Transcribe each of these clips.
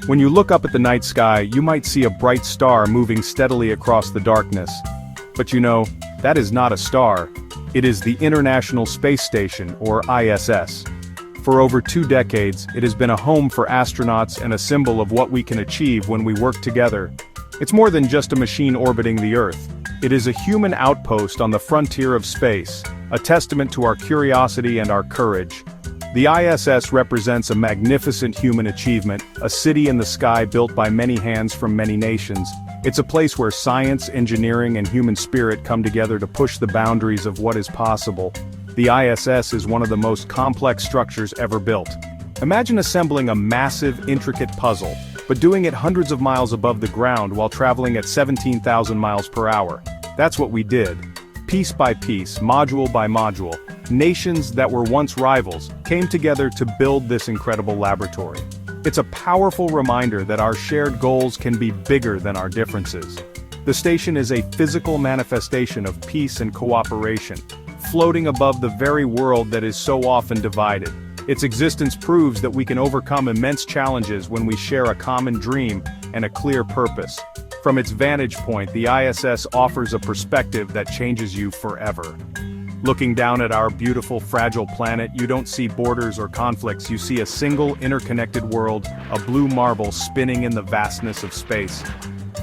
When you look up at the night sky, you might see a bright star moving steadily across the darkness. But you know, that is not a star. It is the International Space Station, or ISS. For over 2 decades, it has been a home for astronauts and a symbol of what we can achieve when we work together. It's more than just a machine orbiting the Earth. It is a human outpost on the frontier of space, a testament to our curiosity and our courage. The ISS represents a magnificent human achievement, a city in the sky built by many hands from many nations. It's a place where science, engineering, and human spirit come together to push the boundaries of what is possible. The ISS is one of the most complex structures ever built. Imagine assembling a massive, intricate puzzle, but doing it hundreds of miles above the ground while traveling at 17,000 miles per hour. That's what we did. Piece by piece, module by module, nations that were once rivals came together to build this incredible laboratory. It's a powerful reminder that our shared goals can be bigger than our differences. The station is a physical manifestation of peace and cooperation, floating above the very world that is so often divided. Its existence proves that we can overcome immense challenges when we share a common dream and a clear purpose. From its vantage point, the ISS offers a perspective that changes you forever. Looking down at our beautiful, fragile planet, you don't see borders or conflicts, you see a single, interconnected world, a blue marble spinning in the vastness of space.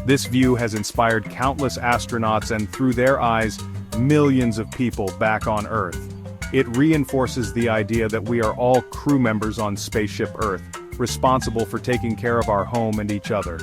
This view has inspired countless astronauts and, through their eyes, millions of people back on Earth. It reinforces the idea that we are all crew members on Spaceship Earth, responsible for taking care of our home and each other.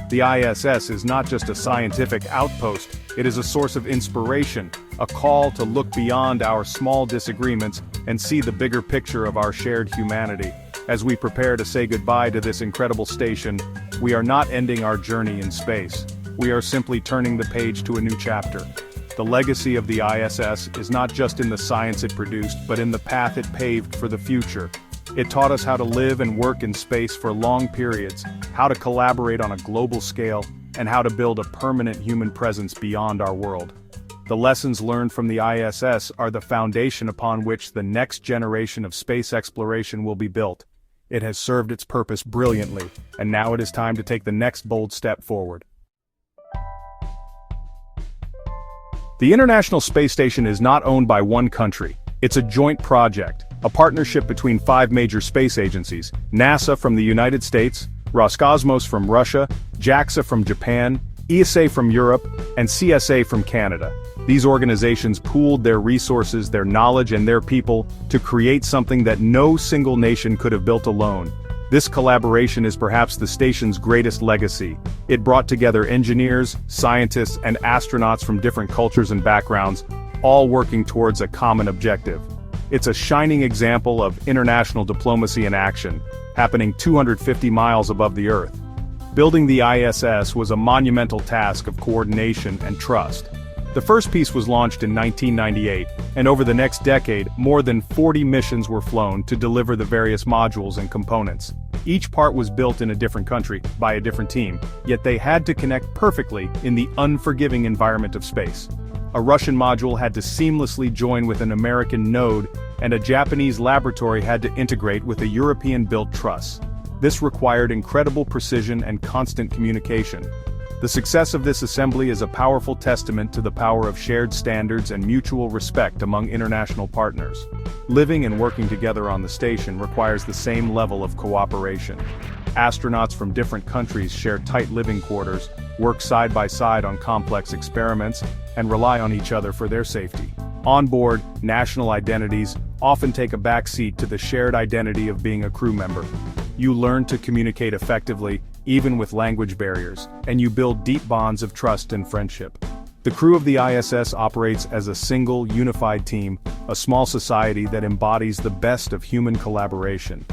The ISS is not just a scientific outpost, it is a source of inspiration, a call to look beyond our small disagreements and see the bigger picture of our shared humanity. As we prepare to say goodbye to this incredible station, we are not ending our journey in space. We are simply turning the page to a new chapter. The legacy of the ISS is not just in the science it produced, but in the path it paved for the future. It taught us how to live and work in space for long periods, how to collaborate on a global scale, and how to build a permanent human presence beyond our world. The lessons learned from the ISS are the foundation upon which the next generation of space exploration will be built. It has served its purpose brilliantly, and now it is time to take the next bold step forward. The International Space Station is not owned by one country. It's a joint project, a partnership between 5 major space agencies: NASA from the United States, Roscosmos from Russia, JAXA from Japan, ESA from Europe, and CSA from Canada. These organizations pooled their resources, their knowledge, and their people to create something that no single nation could have built alone. This collaboration is perhaps the station's greatest legacy. It brought together engineers, scientists, and astronauts from different cultures and backgrounds, all working towards a common objective. It's a shining example of international diplomacy in action, happening 250 miles above the Earth. Building the ISS was a monumental task of coordination and trust. The first piece was launched in 1998, and over the next decade, more than 40 missions were flown to deliver the various modules and components. Each part was built in a different country, by a different team, yet they had to connect perfectly in the unforgiving environment of space. A Russian module had to seamlessly join with an American node, and a Japanese laboratory had to integrate with a European-built truss. This required incredible precision and constant communication. The success of this assembly is a powerful testament to the power of shared standards and mutual respect among international partners. Living and working together on the station requires the same level of cooperation. Astronauts from different countries share tight living quarters, work side by side on complex experiments, and rely on each other for their safety. On board, national identities often take a backseat to the shared identity of being a crew member. You learn to communicate effectively, even with language barriers, and you build deep bonds of trust and friendship. The crew of the ISS operates as a single, unified team, a small society that embodies the best of human collaboration.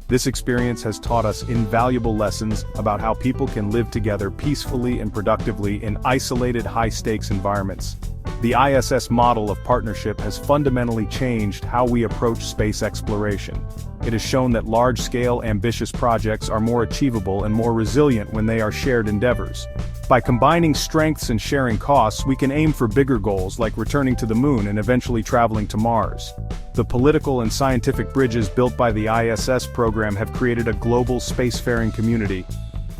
This experience has taught us invaluable lessons about how people can live together peacefully and productively in isolated, high-stakes environments. The ISS model of partnership has fundamentally changed how we approach space exploration. It has shown that large-scale, ambitious projects are more achievable and more resilient when they are shared endeavors. By combining strengths and sharing costs, we can aim for bigger goals like returning to the moon and eventually traveling to Mars. The political and scientific bridges built by the ISS program have created a global spacefaring community.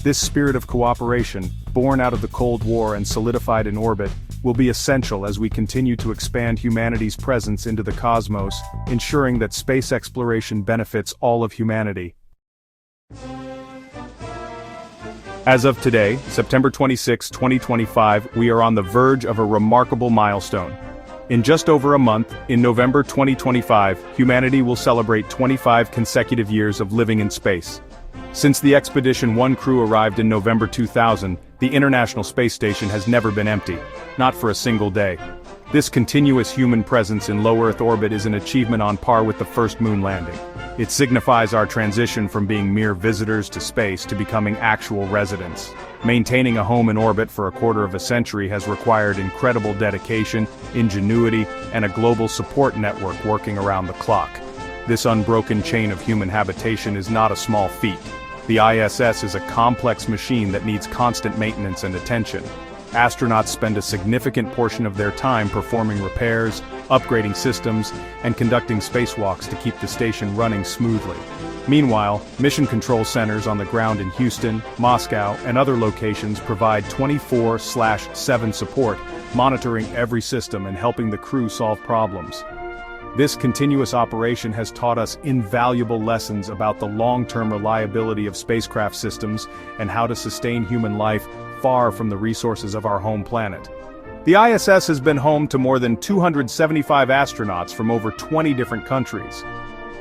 This spirit of cooperation, born out of the Cold War and solidified in orbit, will be essential as we continue to expand humanity's presence into the cosmos, ensuring that space exploration benefits all of humanity. As of today, September 26, 2025, we are on the verge of a remarkable milestone. In just over a month, in November 2025, humanity will celebrate 25 consecutive years of living in space. Since the Expedition 1 crew arrived in November 2000, the International Space Station has never been empty, not for a single day. This continuous human presence in low Earth orbit is an achievement on par with the first moon landing. It signifies our transition from being mere visitors to space to becoming actual residents. Maintaining a home in orbit for a quarter of a century has required incredible dedication, ingenuity, and a global support network working around the clock. This unbroken chain of human habitation is not a small feat. The ISS is a complex machine that needs constant maintenance and attention. Astronauts spend a significant portion of their time performing repairs, upgrading systems, and conducting spacewalks to keep the station running smoothly. Meanwhile, mission control centers on the ground in Houston, Moscow, and other locations provide 24/7 support, monitoring every system and helping the crew solve problems. This continuous operation has taught us invaluable lessons about the long-term reliability of spacecraft systems and how to sustain human life far from the resources of our home planet. The ISS has been home to more than 275 astronauts from over 20 different countries.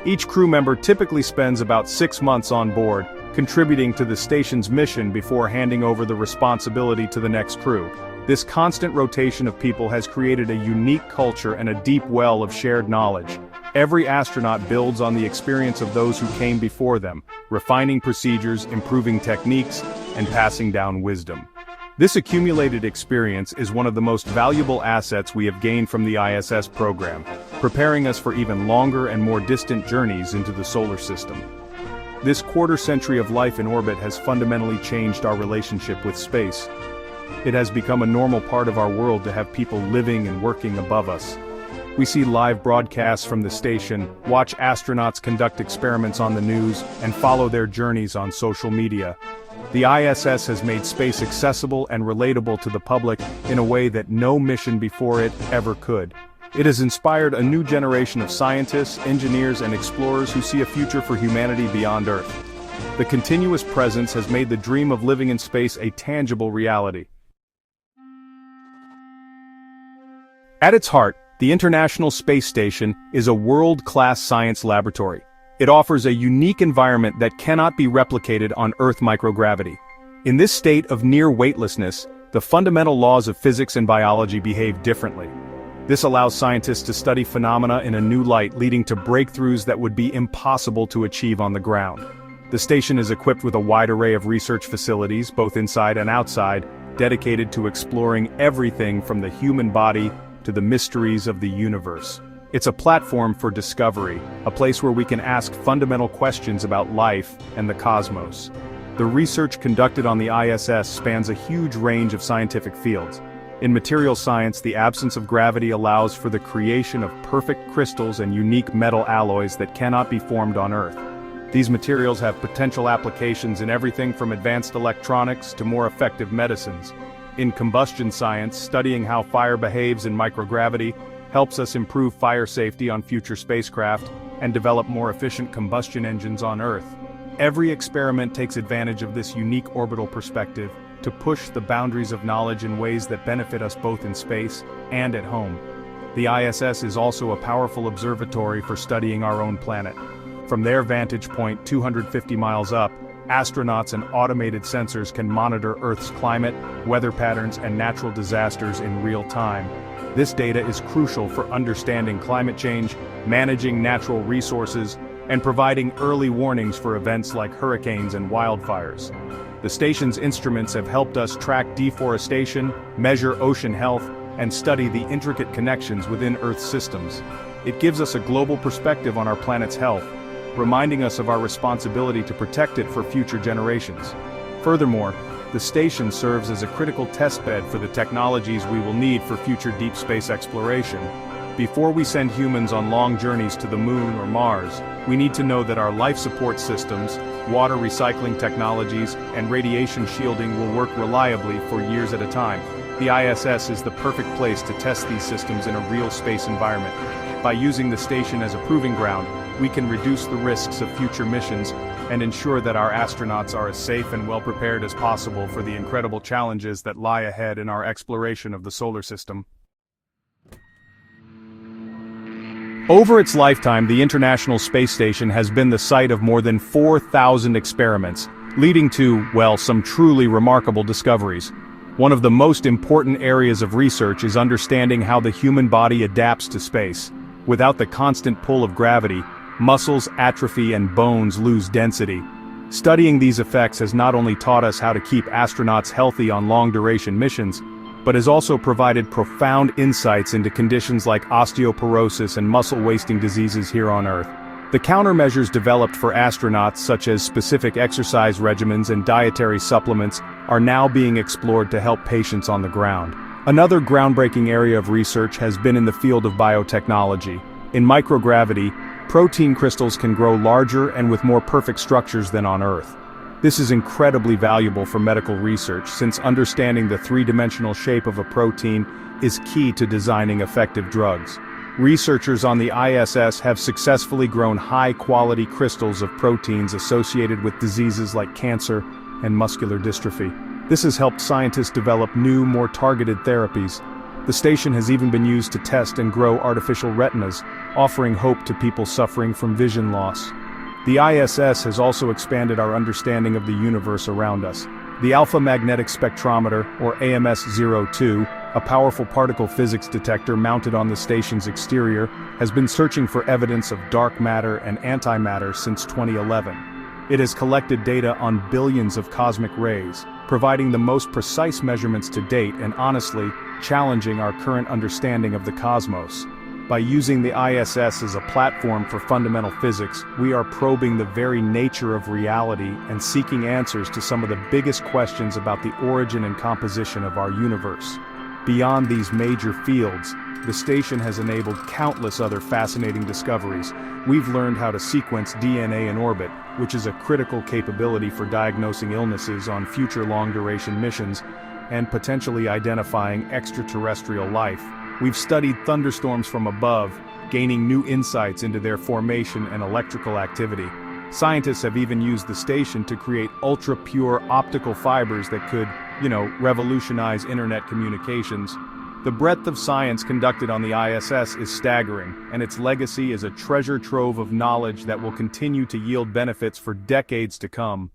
Each crew member typically spends about 6 months on board, contributing to the station's mission before handing over the responsibility to the next crew. This constant rotation of people has created a unique culture and a deep well of shared knowledge. Every astronaut builds on the experience of those who came before them, refining procedures, improving techniques, and passing down wisdom. This accumulated experience is one of the most valuable assets we have gained from the ISS program, preparing us for even longer and more distant journeys into the solar system. This quarter century of life in orbit has fundamentally changed our relationship with space. It has become a normal part of our world to have people living and working above us. We see live broadcasts from the station, watch astronauts conduct experiments on the news, and follow their journeys on social media. The ISS has made space accessible and relatable to the public in a way that no mission before it ever could. It has inspired a new generation of scientists, engineers, and explorers who see a future for humanity beyond Earth. The continuous presence has made the dream of living in space a tangible reality. At its heart, the International Space Station is a world-class science laboratory. It offers a unique environment that cannot be replicated on Earth microgravity. In this state of near weightlessness, the fundamental laws of physics and biology behave differently. This allows scientists to study phenomena in a new light, leading to breakthroughs that would be impossible to achieve on the ground. The station is equipped with a wide array of research facilities, both inside and outside, dedicated to exploring everything from the human body to the mysteries of the universe. It's a platform for discovery, a place where we can ask fundamental questions about life and the cosmos. The research conducted on the ISS spans a huge range of scientific fields. In material science, the absence of gravity allows for the creation of perfect crystals and unique metal alloys that cannot be formed on Earth. These materials have potential applications in everything from advanced electronics to more effective medicines. In combustion science, studying how fire behaves in microgravity helps us improve fire safety on future spacecraft and develop more efficient combustion engines on Earth. Every experiment takes advantage of this unique orbital perspective to push the boundaries of knowledge in ways that benefit us both in space and at home. The ISS is also a powerful observatory for studying our own planet. From their vantage point 250 miles up, astronauts and automated sensors can monitor Earth's climate, weather patterns, and natural disasters in real time. This data is crucial for understanding climate change, managing natural resources, and providing early warnings for events like hurricanes and wildfires. The station's instruments have helped us track deforestation, measure ocean health, and study the intricate connections within Earth's systems. It gives us a global perspective on our planet's health, reminding us of our responsibility to protect it for future generations. Furthermore, the station serves as a critical testbed for the technologies we will need for future deep space exploration. Before we send humans on long journeys to the moon or Mars, we need to know that our life support systems, water recycling technologies, and radiation shielding will work reliably for years at a time. The ISS is the perfect place to test these systems in a real space environment. By using the station as a proving ground, we can reduce the risks of future missions and ensure that our astronauts are as safe and well prepared as possible for the incredible challenges that lie ahead in our exploration of the solar system. Over its lifetime, the International Space Station has been the site of more than 4,000 experiments, leading to, well, some truly remarkable discoveries. One of the most important areas of research is understanding how the human body adapts to space. Without the constant pull of gravity, muscles atrophy and bones lose density. Studying these effects has not only taught us how to keep astronauts healthy on long-duration missions, but has also provided profound insights into conditions like osteoporosis and muscle-wasting diseases here on Earth. The countermeasures developed for astronauts, such as specific exercise regimens and dietary supplements, are now being explored to help patients on the ground. Another groundbreaking area of research has been in the field of biotechnology. In microgravity, protein crystals can grow larger and with more perfect structures than on Earth. This is incredibly valuable for medical research, since understanding the three-dimensional shape of a protein is key to designing effective drugs. Researchers on the ISS have successfully grown high-quality crystals of proteins associated with diseases like cancer and muscular dystrophy. This has helped scientists develop new, more targeted therapies. The station has even been used to test and grow artificial retinas, offering hope to people suffering from vision loss. The ISS has also expanded our understanding of the universe around us. The Alpha Magnetic Spectrometer, or AMS-02, a powerful particle physics detector mounted on the station's exterior, has been searching for evidence of dark matter and antimatter since 2011. It has collected data on billions of cosmic rays, providing the most precise measurements to date and honestly, challenging our current understanding of the cosmos. By using the ISS as a platform for fundamental physics, we are probing the very nature of reality and seeking answers to some of the biggest questions about the origin and composition of our universe. Beyond these major fields, the station has enabled countless other fascinating discoveries. We've learned how to sequence DNA in orbit, which is a critical capability for diagnosing illnesses on future long-duration missions and potentially identifying extraterrestrial life. We've studied thunderstorms from above, gaining new insights into their formation and electrical activity. Scientists have even used the station to create ultra-pure optical fibers that could, revolutionize internet communications. The breadth of science conducted on the ISS is staggering, and its legacy is a treasure trove of knowledge that will continue to yield benefits for decades to come.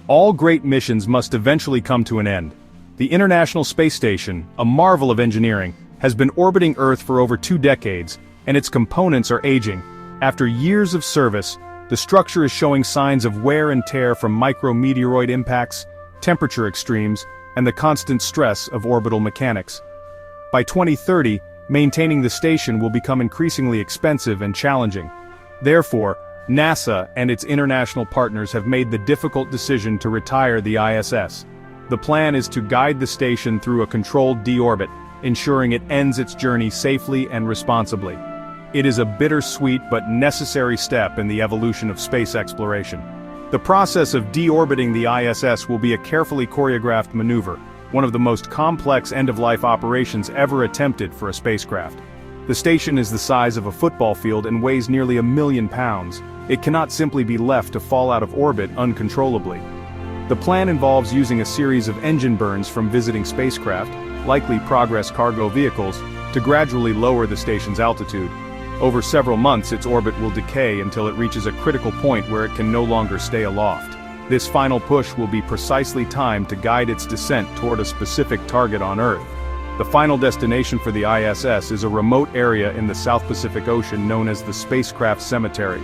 All great missions must eventually come to an end. The International Space Station, a marvel of engineering, has been orbiting Earth for over 2 decades, and its components are aging. After years of service, the structure is showing signs of wear and tear from micrometeoroid impacts, temperature extremes, and the constant stress of orbital mechanics. By 2030, maintaining the station will become increasingly expensive and challenging. Therefore, NASA and its international partners have made the difficult decision to retire the ISS. The plan is to guide the station through a controlled deorbit, ensuring it ends its journey safely and responsibly. It is a bittersweet but necessary step in the evolution of space exploration. The process of deorbiting the ISS will be a carefully choreographed maneuver, one of the most complex end-of-life operations ever attempted for a spacecraft. The station is the size of a football field and weighs nearly 1 million pounds. It cannot simply be left to fall out of orbit uncontrollably. The plan involves using a series of engine burns from visiting spacecraft, likely Progress cargo vehicles, to gradually lower the station's altitude. Over several months, its orbit will decay until it reaches a critical point where it can no longer stay aloft. This final push will be precisely timed to guide its descent toward a specific target on Earth. The final destination for the ISS is a remote area in the South Pacific Ocean known as the Spacecraft Cemetery.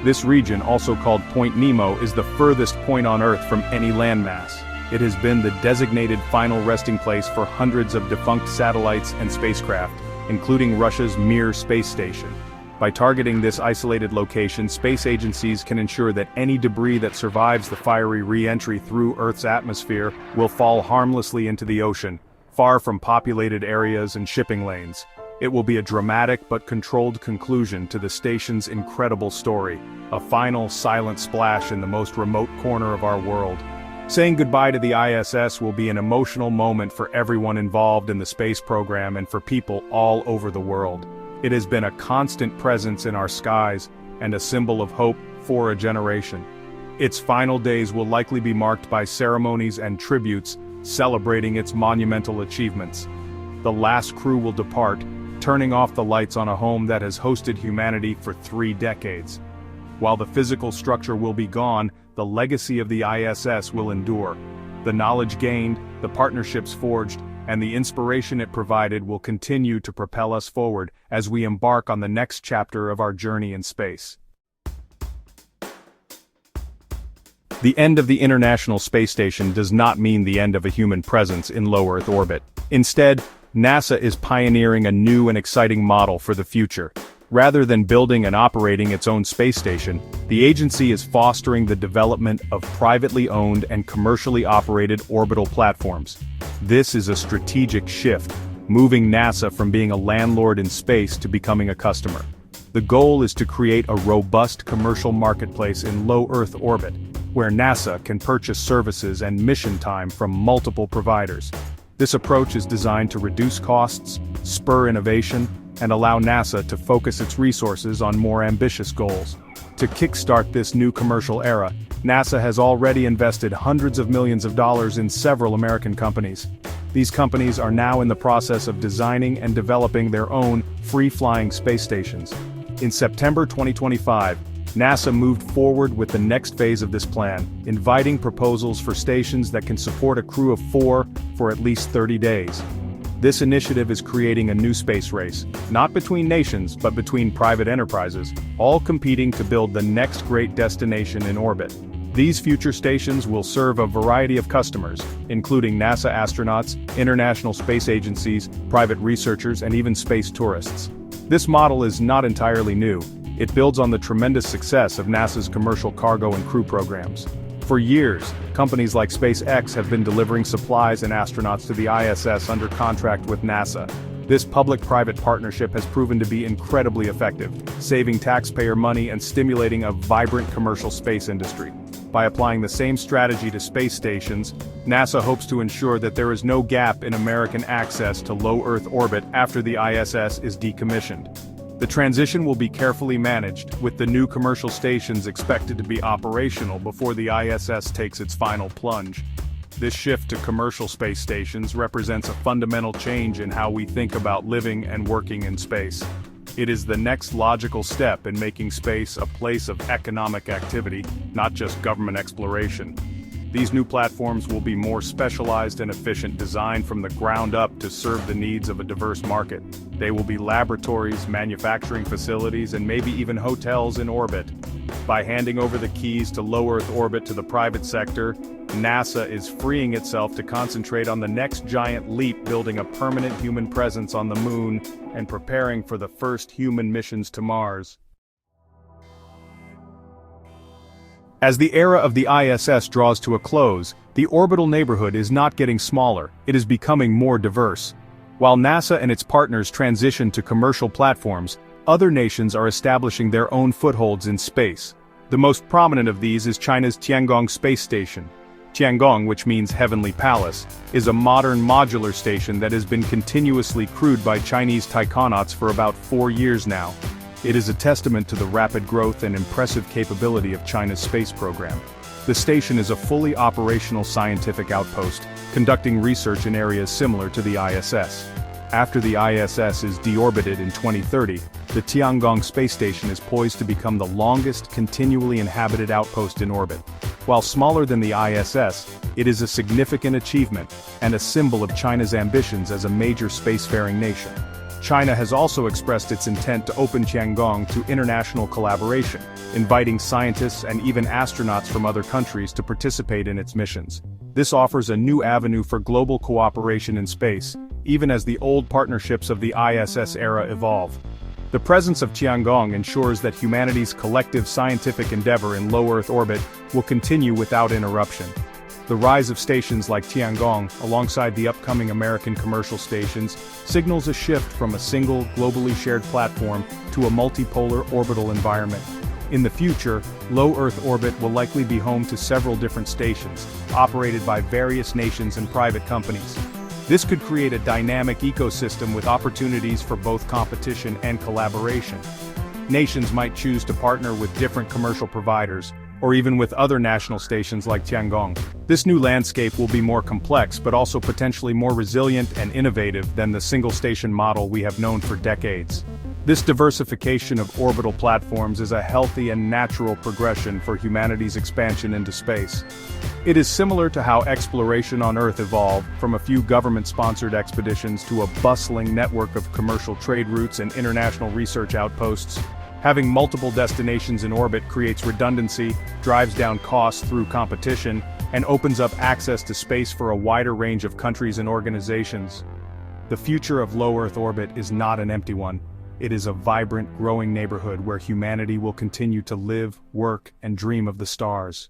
This region, also called Point Nemo, is the furthest point on Earth from any landmass. It has been the designated final resting place for hundreds of defunct satellites and spacecraft, including Russia's Mir space station. By targeting this isolated location, space agencies can ensure that any debris that survives the fiery re-entry through Earth's atmosphere will fall harmlessly into the ocean, far from populated areas and shipping lanes. It will be a dramatic but controlled conclusion to the station's incredible story, a final, silent splash in the most remote corner of our world. Saying goodbye to the ISS will be an emotional moment for everyone involved in the space program and for people all over the world. It has been a constant presence in our skies, and a symbol of hope for a generation. Its final days will likely be marked by ceremonies and tributes, celebrating its monumental achievements. The last crew will depart, turning off the lights on a home that has hosted humanity for 3 decades. While the physical structure will be gone, the legacy of the ISS will endure. The knowledge gained, the partnerships forged, and the inspiration it provided will continue to propel us forward as we embark on the next chapter of our journey in space. The end of the International Space Station does not mean the end of a human presence in low Earth orbit. Instead, NASA is pioneering a new and exciting model for the future. Rather than building and operating its own space station, the agency is fostering the development of privately owned and commercially operated orbital platforms. This is a strategic shift, moving NASA from being a landlord in space to becoming a customer. The goal is to create a robust commercial marketplace in low Earth orbit, where NASA can purchase services and mission time from multiple providers. This approach is designed to reduce costs, spur innovation, and allow NASA to focus its resources on more ambitious goals. To kickstart this new commercial era, NASA has already invested hundreds of millions of dollars in several American companies. These companies are now in the process of designing and developing their own free-flying space stations. In September 2025, NASA moved forward with the next phase of this plan, inviting proposals for stations that can support a crew of 4 for at least 30 days. This initiative is creating a new space race, not between nations but between private enterprises, all competing to build the next great destination in orbit. These future stations will serve a variety of customers, including NASA astronauts, international space agencies, private researchers, and even space tourists. This model is not entirely new. It builds on the tremendous success of NASA's commercial cargo and crew programs. For years, companies like SpaceX have been delivering supplies and astronauts to the ISS under contract with NASA. This public-private partnership has proven to be incredibly effective, saving taxpayer money and stimulating a vibrant commercial space industry. By applying the same strategy to space stations, NASA hopes to ensure that there is no gap in American access to low Earth orbit after the ISS is decommissioned. The transition will be carefully managed, with the new commercial stations expected to be operational before the ISS takes its final plunge. This shift to commercial space stations represents a fundamental change in how we think about living and working in space. It is the next logical step in making space a place of economic activity, not just government exploration. These new platforms will be more specialized and efficient, designed from the ground up to serve the needs of a diverse market. They will be laboratories, manufacturing facilities, and maybe even hotels in orbit. By handing over the keys to low Earth orbit to the private sector, NASA is freeing itself to concentrate on the next giant leap, building a permanent human presence on the Moon and preparing for the first human missions to Mars. As the era of the ISS draws to a close, the orbital neighborhood is not getting smaller, it is becoming more diverse. While NASA and its partners transition to commercial platforms, other nations are establishing their own footholds in space. The most prominent of these is China's Tiangong space station. Tiangong, which means Heavenly Palace, is a modern modular station that has been continuously crewed by Chinese taikonauts for about 4 years now. It is a testament to the rapid growth and impressive capability of China's space program. The station is a fully operational scientific outpost, conducting research in areas similar to the ISS. After the ISS is deorbited in 2030, the Tiangong space station is poised to become the longest continually inhabited outpost in orbit. While smaller than the ISS, it is a significant achievement and a symbol of China's ambitions as a major spacefaring nation. China has also expressed its intent to open Tiangong to international collaboration, inviting scientists and even astronauts from other countries to participate in its missions. This offers a new avenue for global cooperation in space, even as the old partnerships of the ISS era evolve. The presence of Tiangong ensures that humanity's collective scientific endeavor in low Earth orbit will continue without interruption. The rise of stations like Tiangong, alongside the upcoming American commercial stations, signals a shift from a single, globally shared platform to a multipolar orbital environment. In the future, low Earth orbit will likely be home to several different stations, operated by various nations and private companies. This could create a dynamic ecosystem with opportunities for both competition and collaboration. Nations might choose to partner with different commercial providers, or even with other national stations like Tiangong. This new landscape will be more complex but also potentially more resilient and innovative than the single-station model we have known for decades. This diversification of orbital platforms is a healthy and natural progression for humanity's expansion into space. It is similar to how exploration on Earth evolved from a few government-sponsored expeditions to a bustling network of commercial trade routes and international research outposts. Having multiple destinations in orbit creates redundancy, drives down costs through competition, and opens up access to space for a wider range of countries and organizations. The future of low Earth orbit is not an empty one. It is a vibrant, growing neighborhood where humanity will continue to live, work, and dream of the stars.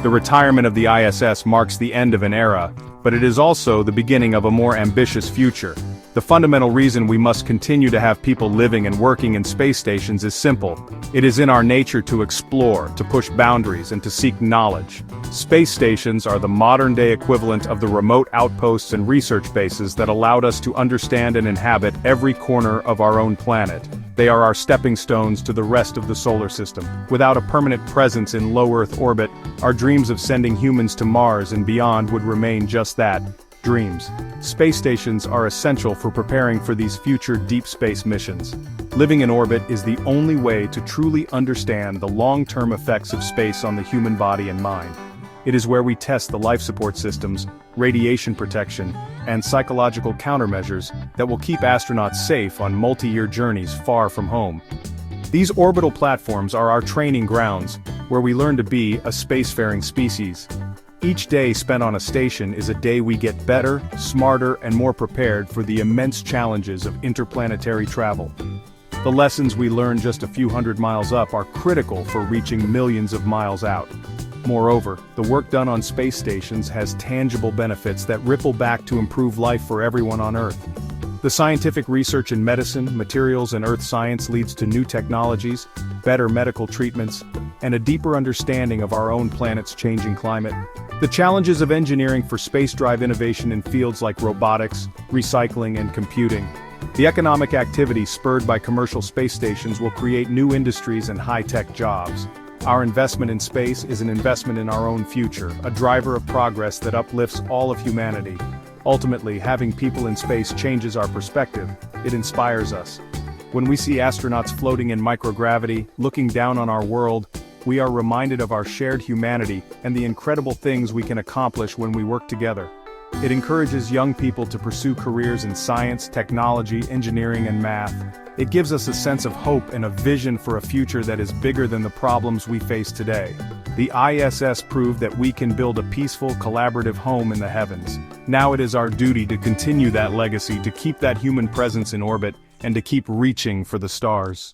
The retirement of the ISS marks the end of an era, but it is also the beginning of a more ambitious future. The fundamental reason we must continue to have people living and working in space stations is simple. It is in our nature to explore, to push boundaries, and to seek knowledge. Space stations are the modern-day equivalent of the remote outposts and research bases that allowed us to understand and inhabit every corner of our own planet. They are our stepping stones to the rest of the solar system. Without a permanent presence in low Earth orbit, our dreams of sending humans to Mars and beyond would remain just that, dreams. Space stations are essential for preparing for these future deep space missions. Living in orbit is the only way to truly understand the long-term effects of space on the human body and mind. It is where we test the life support systems, radiation protection, and psychological countermeasures that will keep astronauts safe on multi-year journeys far from home. These orbital platforms are our training grounds, where we learn to be a spacefaring species. Each day spent on a station is a day we get better, smarter, and more prepared for the immense challenges of interplanetary travel. The lessons we learn just a few hundred miles up are critical for reaching millions of miles out. Moreover, the work done on space stations has tangible benefits that ripple back to improve life for everyone on Earth. The scientific research in medicine, materials, and Earth science leads to new technologies, better medical treatments, and a deeper understanding of our own planet's changing climate. The challenges of engineering for space drive innovation in fields like robotics, recycling, and computing. The economic activity spurred by commercial space stations will create new industries and high-tech jobs. Our investment in space is an investment in our own future, a driver of progress that uplifts all of humanity. Ultimately, having people in space changes our perspective. It inspires us. When we see astronauts floating in microgravity, looking down on our world, we are reminded of our shared humanity and the incredible things we can accomplish when we work together. It encourages young people to pursue careers in science, technology, engineering, and math. It gives us a sense of hope and a vision for a future that is bigger than the problems we face today. The ISS proved that we can build a peaceful, collaborative home in the heavens. Now it is our duty to continue that legacy, to keep that human presence in orbit, and to keep reaching for the stars.